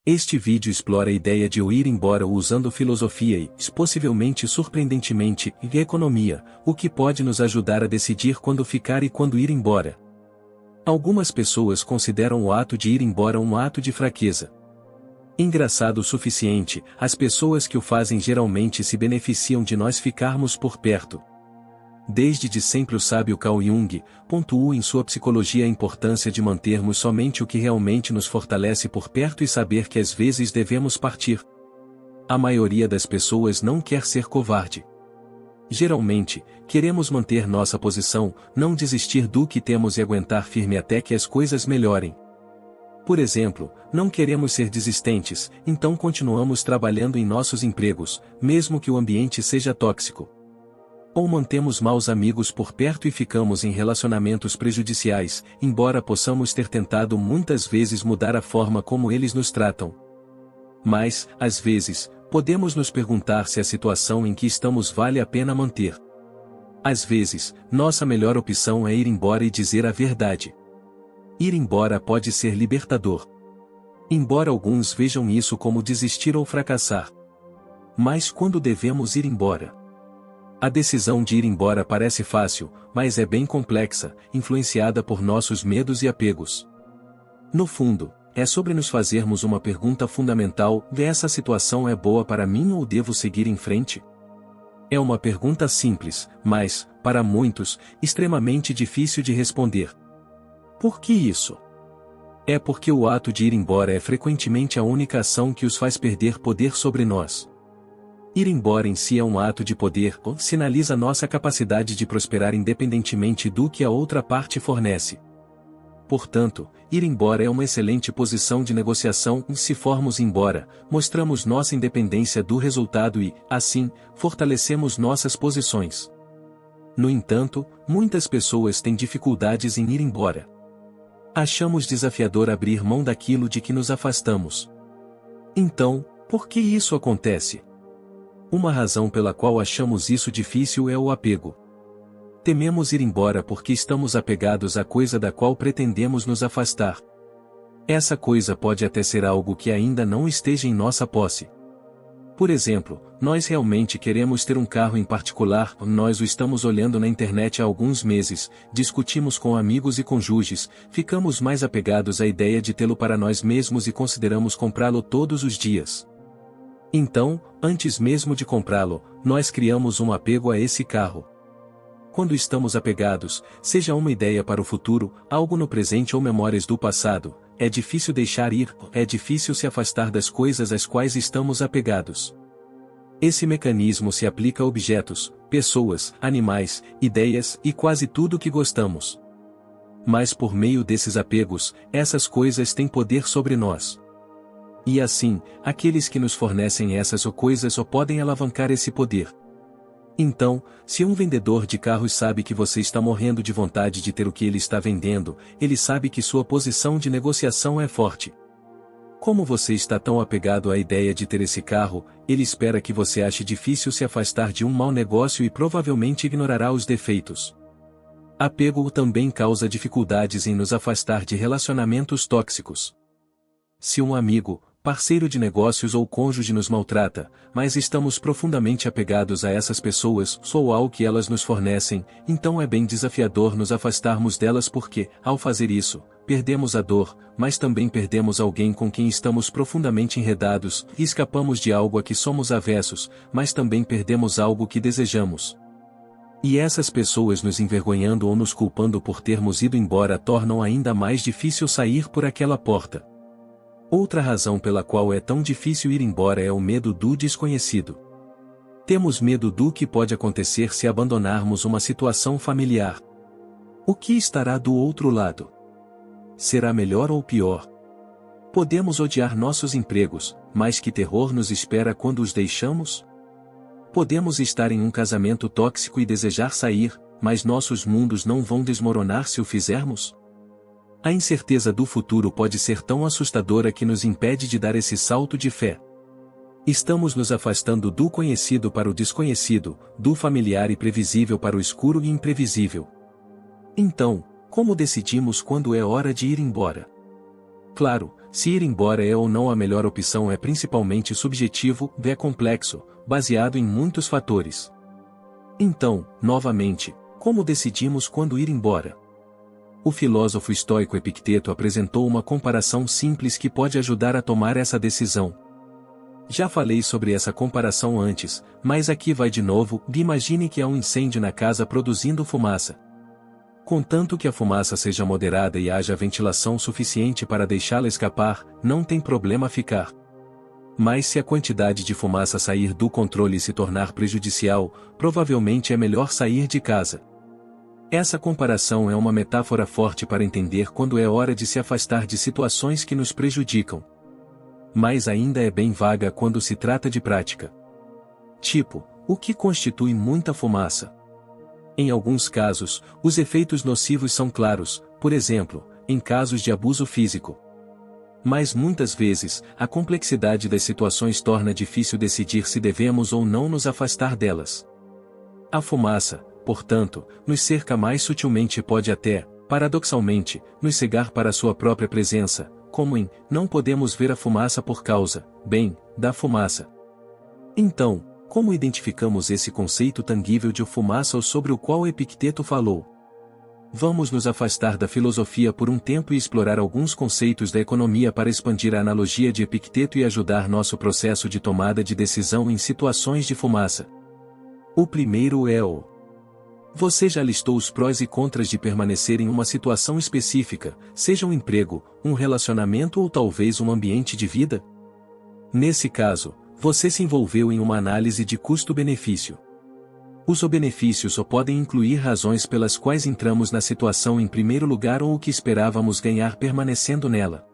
Este vídeo explora a ideia de ir embora usando filosofia e, possivelmente surpreendentemente, economia, o que pode nos ajudar a decidir quando ficar e quando ir embora. Algumas pessoas consideram o ato de ir embora um ato de fraqueza. Engraçado o suficiente, as pessoas que o fazem geralmente se beneficiam de nós ficarmos por perto. Desde de sempre o sábio Carl Jung pontuou em sua psicologia a importância de mantermos somente o que realmente nos fortalece por perto e saber que às vezes devemos partir. A maioria das pessoas não quer ser covarde. Geralmente, queremos manter nossa posição, não desistir do que temos e aguentar firme até que as coisas melhorem. Por exemplo, não queremos ser desistentes, então continuamos trabalhando em nossos empregos, mesmo que o ambiente seja tóxico. Ou mantemos maus amigos por perto e ficamos em relacionamentos prejudiciais, embora possamos ter tentado muitas vezes mudar a forma como eles nos tratam. Mas, às vezes, podemos nos perguntar se a situação em que estamos vale a pena manter. Às vezes, nossa melhor opção é ir embora e dizer a verdade. Ir embora pode ser libertador. Embora alguns vejam isso como desistir ou fracassar. Mas quando devemos ir embora? A decisão de ir embora parece fácil, mas é bem complexa, influenciada por nossos medos e apegos. No fundo, é sobre nos fazermos uma pergunta fundamental: essa situação é boa para mim ou devo seguir em frente? É uma pergunta simples, mas, para muitos, extremamente difícil de responder. Por que isso? É porque o ato de ir embora é frequentemente a única ação que os faz perder poder sobre nós. Ir embora em si é um ato de poder, sinaliza nossa capacidade de prosperar independentemente do que a outra parte fornece. Portanto, ir embora é uma excelente posição de negociação. Se formos embora, mostramos nossa independência do resultado e, assim, fortalecemos nossas posições. No entanto, muitas pessoas têm dificuldades em ir embora. Achamos desafiador abrir mão daquilo de que nos afastamos. Então, por que isso acontece? Uma razão pela qual achamos isso difícil é o apego. Tememos ir embora porque estamos apegados à coisa da qual pretendemos nos afastar. Essa coisa pode até ser algo que ainda não esteja em nossa posse. Por exemplo, nós realmente queremos ter um carro em particular, nós o estamos olhando na internet há alguns meses, discutimos com amigos e cônjuges, ficamos mais apegados à ideia de tê-lo para nós mesmos e consideramos comprá-lo todos os dias. Então, antes mesmo de comprá-lo, nós criamos um apego a esse carro. Quando estamos apegados, seja uma ideia para o futuro, algo no presente ou memórias do passado, é difícil deixar ir, é difícil se afastar das coisas às quais estamos apegados. Esse mecanismo se aplica a objetos, pessoas, animais, ideias e quase tudo que gostamos. Mas por meio desses apegos, essas coisas têm poder sobre nós. E assim, aqueles que nos fornecem essas coisas só podem alavancar esse poder. Então, se um vendedor de carros sabe que você está morrendo de vontade de ter o que ele está vendendo, ele sabe que sua posição de negociação é forte. Como você está tão apegado à ideia de ter esse carro, ele espera que você ache difícil se afastar de um mau negócio e provavelmente ignorará os defeitos. Apego também causa dificuldades em nos afastar de relacionamentos tóxicos. Se um amigo, parceiro de negócios ou cônjuge nos maltrata, mas estamos profundamente apegados a essas pessoas ou ao que elas nos fornecem, então é bem desafiador nos afastarmos delas porque, ao fazer isso, perdemos a dor, mas também perdemos alguém com quem estamos profundamente enredados, e escapamos de algo a que somos avessos, mas também perdemos algo que desejamos. E essas pessoas nos envergonhando ou nos culpando por termos ido embora tornam ainda mais difícil sair por aquela porta. Outra razão pela qual é tão difícil ir embora é o medo do desconhecido. Temos medo do que pode acontecer se abandonarmos uma situação familiar. O que estará do outro lado? Será melhor ou pior? Podemos odiar nossos empregos, mas que terror nos espera quando os deixamos? Podemos estar em um casamento tóxico e desejar sair, mas nossos mundos não vão desmoronar se o fizermos? A incerteza do futuro pode ser tão assustadora que nos impede de dar esse salto de fé. Estamos nos afastando do conhecido para o desconhecido, do familiar e previsível para o escuro e imprevisível. Então, como decidimos quando é hora de ir embora? Claro, se ir embora é ou não a melhor opção é principalmente subjetivo e é complexo, baseado em muitos fatores. Então, novamente, como decidimos quando ir embora? O filósofo estoico Epicteto apresentou uma comparação simples que pode ajudar a tomar essa decisão. Já falei sobre essa comparação antes, mas aqui vai de novo. Imagine que há um incêndio na casa produzindo fumaça. Contanto que a fumaça seja moderada e haja ventilação suficiente para deixá-la escapar, não tem problema ficar. Mas se a quantidade de fumaça sair do controle e se tornar prejudicial, provavelmente é melhor sair de casa. Essa comparação é uma metáfora forte para entender quando é hora de se afastar de situações que nos prejudicam. Mas ainda é bem vaga quando se trata de prática. Tipo, o que constitui muita fumaça? Em alguns casos, os efeitos nocivos são claros, por exemplo, em casos de abuso físico. Mas muitas vezes, a complexidade das situações torna difícil decidir se devemos ou não nos afastar delas. A fumaça, portanto, nos cerca mais sutilmente e pode até, paradoxalmente, nos cegar para sua própria presença, como em não podemos ver a fumaça por causa, da fumaça. Então, como identificamos esse conceito tangível de fumaça sobre o qual Epicteto falou? Vamos nos afastar da filosofia por um tempo e explorar alguns conceitos da economia para expandir a analogia de Epicteto e ajudar nosso processo de tomada de decisão em situações de fumaça. O primeiro é o: você já listou os prós e contras de permanecer em uma situação específica, seja um emprego, um relacionamento ou talvez um ambiente de vida? Nesse caso, você se envolveu em uma análise de custo-benefício. Os benefícios só podem incluir razões pelas quais entramos na situação em primeiro lugar ou o que esperávamos ganhar permanecendo nela.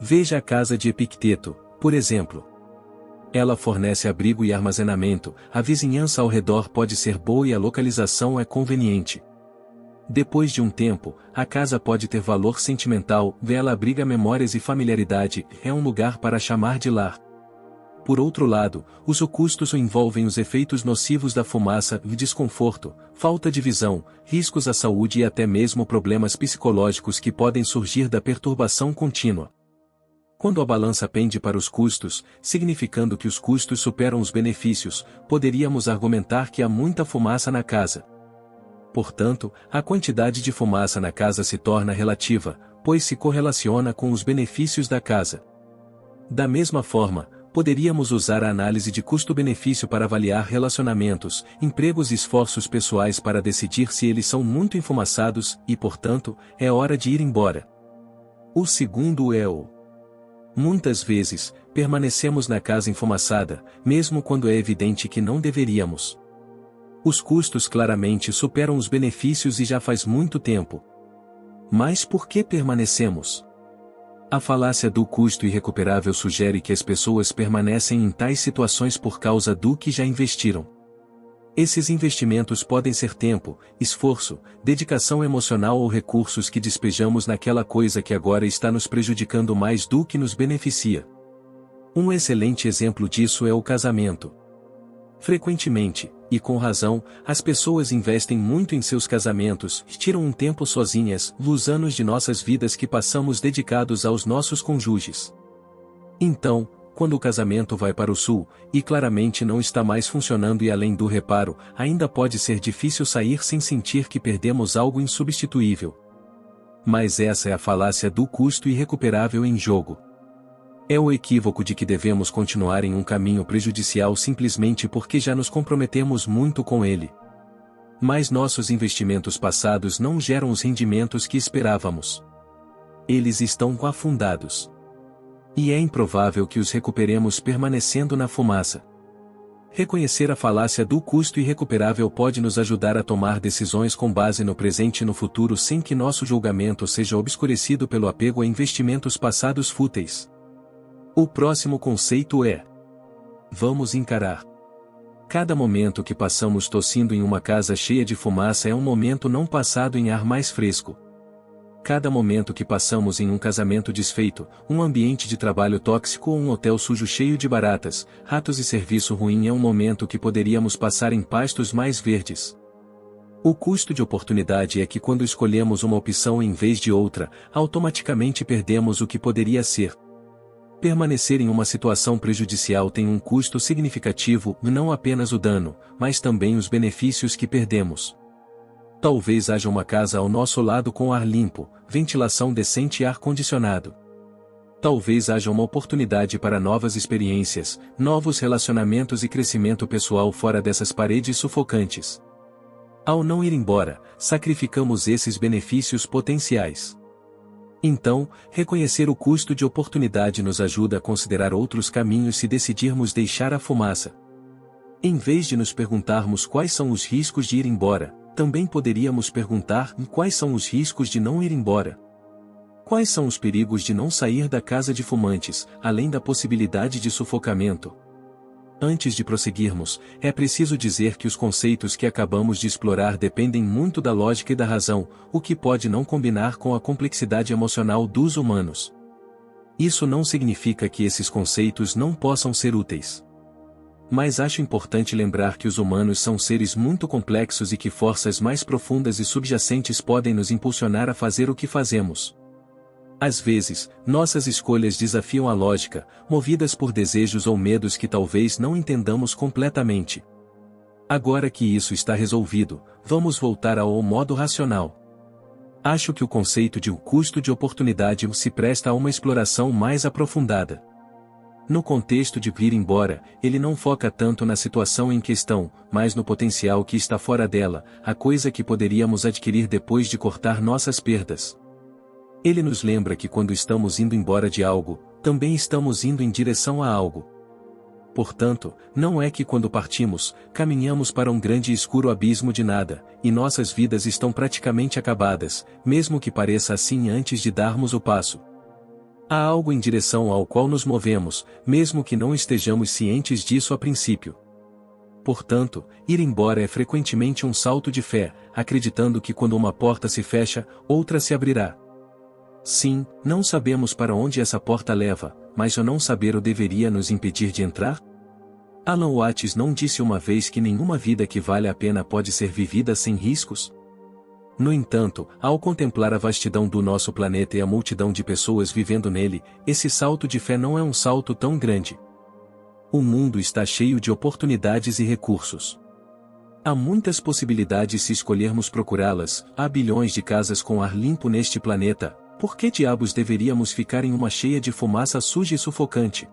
Veja a casa de Epicteto, por exemplo. Ela fornece abrigo e armazenamento, a vizinhança ao redor pode ser boa e a localização é conveniente. Depois de um tempo, a casa pode ter valor sentimental, ela abriga memórias e familiaridade, é um lugar para chamar de lar. Por outro lado, os custos envolvem os efeitos nocivos da fumaça, desconforto, falta de visão, riscos à saúde e até mesmo problemas psicológicos que podem surgir da perturbação contínua. Quando a balança pende para os custos, significando que os custos superam os benefícios, poderíamos argumentar que há muita fumaça na casa. Portanto, a quantidade de fumaça na casa se torna relativa, pois se correlaciona com os benefícios da casa. Da mesma forma, poderíamos usar a análise de custo-benefício para avaliar relacionamentos, empregos e esforços pessoais para decidir se eles são muito enfumaçados e, portanto, é hora de ir embora. O segundo é o: muitas vezes, permanecemos na casa enfumaçada, mesmo quando é evidente que não deveríamos. Os custos claramente superam os benefícios e já faz muito tempo. Mas por que permanecemos? A falácia do custo irrecuperável sugere que as pessoas permanecem em tais situações por causa do que já investiram. Esses investimentos podem ser tempo, esforço, dedicação emocional ou recursos que despejamos naquela coisa que agora está nos prejudicando mais do que nos beneficia. Um excelente exemplo disso é o casamento. Frequentemente, e com razão, as pessoas investem muito em seus casamentos, tiram um tempo sozinhas, os anos de nossas vidas que passamos dedicados aos nossos cônjuges. Então, quando o casamento vai para o sul, e claramente não está mais funcionando e além do reparo, ainda pode ser difícil sair sem sentir que perdemos algo insubstituível. Mas essa é a falácia do custo irrecuperável em jogo. É o equívoco de que devemos continuar em um caminho prejudicial simplesmente porque já nos comprometemos muito com ele. Mas nossos investimentos passados não geram os rendimentos que esperávamos. Eles estão afundados. E é improvável que os recuperemos permanecendo na fumaça. Reconhecer a falácia do custo irrecuperável pode nos ajudar a tomar decisões com base no presente e no futuro sem que nosso julgamento seja obscurecido pelo apego a investimentos passados fúteis. O próximo conceito é: vamos encarar. Cada momento que passamos tossindo em uma casa cheia de fumaça é um momento não passado em ar mais fresco. Cada momento que passamos em um casamento desfeito, um ambiente de trabalho tóxico ou um hotel sujo cheio de baratas, ratos e serviço ruim é um momento que poderíamos passar em pastos mais verdes. O custo de oportunidade é que quando escolhemos uma opção em vez de outra, automaticamente perdemos o que poderia ser. Permanecer em uma situação prejudicial tem um custo significativo, não apenas o dano, mas também os benefícios que perdemos. Talvez haja uma casa ao nosso lado com ar limpo, ventilação decente e ar-condicionado. Talvez haja uma oportunidade para novas experiências, novos relacionamentos e crescimento pessoal fora dessas paredes sufocantes. Ao não ir embora, sacrificamos esses benefícios potenciais. Então, reconhecer o custo de oportunidade nos ajuda a considerar outros caminhos se decidirmos deixar a fumaça. Em vez de nos perguntarmos quais são os riscos de ir embora, também poderíamos perguntar quais são os riscos de não ir embora. Quais são os perigos de não sair da casa de fumantes, além da possibilidade de sufocamento? Antes de prosseguirmos, é preciso dizer que os conceitos que acabamos de explorar dependem muito da lógica e da razão, o que pode não combinar com a complexidade emocional dos humanos. Isso não significa que esses conceitos não possam ser úteis. Mas acho importante lembrar que os humanos são seres muito complexos e que forças mais profundas e subjacentes podem nos impulsionar a fazer o que fazemos. Às vezes, nossas escolhas desafiam a lógica, movidas por desejos ou medos que talvez não entendamos completamente. Agora que isso está resolvido, vamos voltar ao modo racional. Acho que o conceito de custo de oportunidade se presta a uma exploração mais aprofundada. No contexto de ir embora, ele não foca tanto na situação em questão, mas no potencial que está fora dela, a coisa que poderíamos adquirir depois de cortar nossas perdas. Ele nos lembra que quando estamos indo embora de algo, também estamos indo em direção a algo. Portanto, não é que quando partimos, caminhamos para um grande e escuro abismo de nada, e nossas vidas estão praticamente acabadas, mesmo que pareça assim antes de darmos o passo. Há algo em direção ao qual nos movemos, mesmo que não estejamos cientes disso a princípio. Portanto, ir embora é frequentemente um salto de fé, acreditando que quando uma porta se fecha, outra se abrirá. Sim, não sabemos para onde essa porta leva, mas o não saber o deveria nos impedir de entrar? Alan Watts não disse uma vez que nenhuma vida que vale a pena pode ser vivida sem riscos? No entanto, ao contemplar a vastidão do nosso planeta e a multidão de pessoas vivendo nele, esse salto de fé não é um salto tão grande. O mundo está cheio de oportunidades e recursos. Há muitas possibilidades se escolhermos procurá-las, há bilhões de casas com ar limpo neste planeta. Por que diabos deveríamos ficar em uma cheia de fumaça suja e sufocante?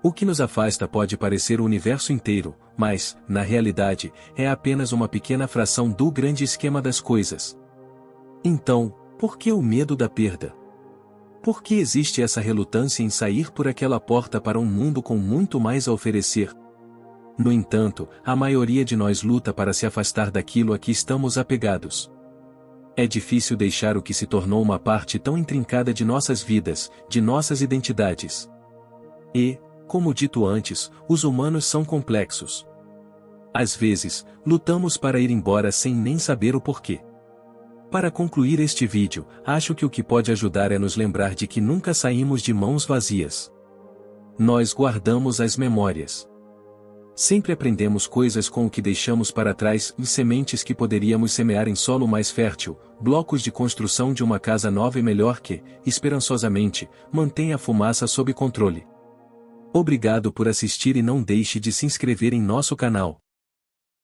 O que nos afasta pode parecer o universo inteiro, mas, na realidade, é apenas uma pequena fração do grande esquema das coisas. Então, por que o medo da perda? Por que existe essa relutância em sair por aquela porta para um mundo com muito mais a oferecer? No entanto, a maioria de nós luta para se afastar daquilo a que estamos apegados. É difícil deixar o que se tornou uma parte tão intrincada de nossas vidas, de nossas identidades. E, como dito antes, os humanos são complexos. Às vezes, lutamos para ir embora sem nem saber o porquê. Para concluir este vídeo, acho que o que pode ajudar é nos lembrar de que nunca saímos de mãos vazias. Nós guardamos as memórias. Sempre aprendemos coisas com o que deixamos para trás, sementes que poderíamos semear em solo mais fértil, blocos de construção de uma casa nova e melhor que, esperançosamente, mantenha a fumaça sob controle. Obrigado por assistir e não deixe de se inscrever em nosso canal.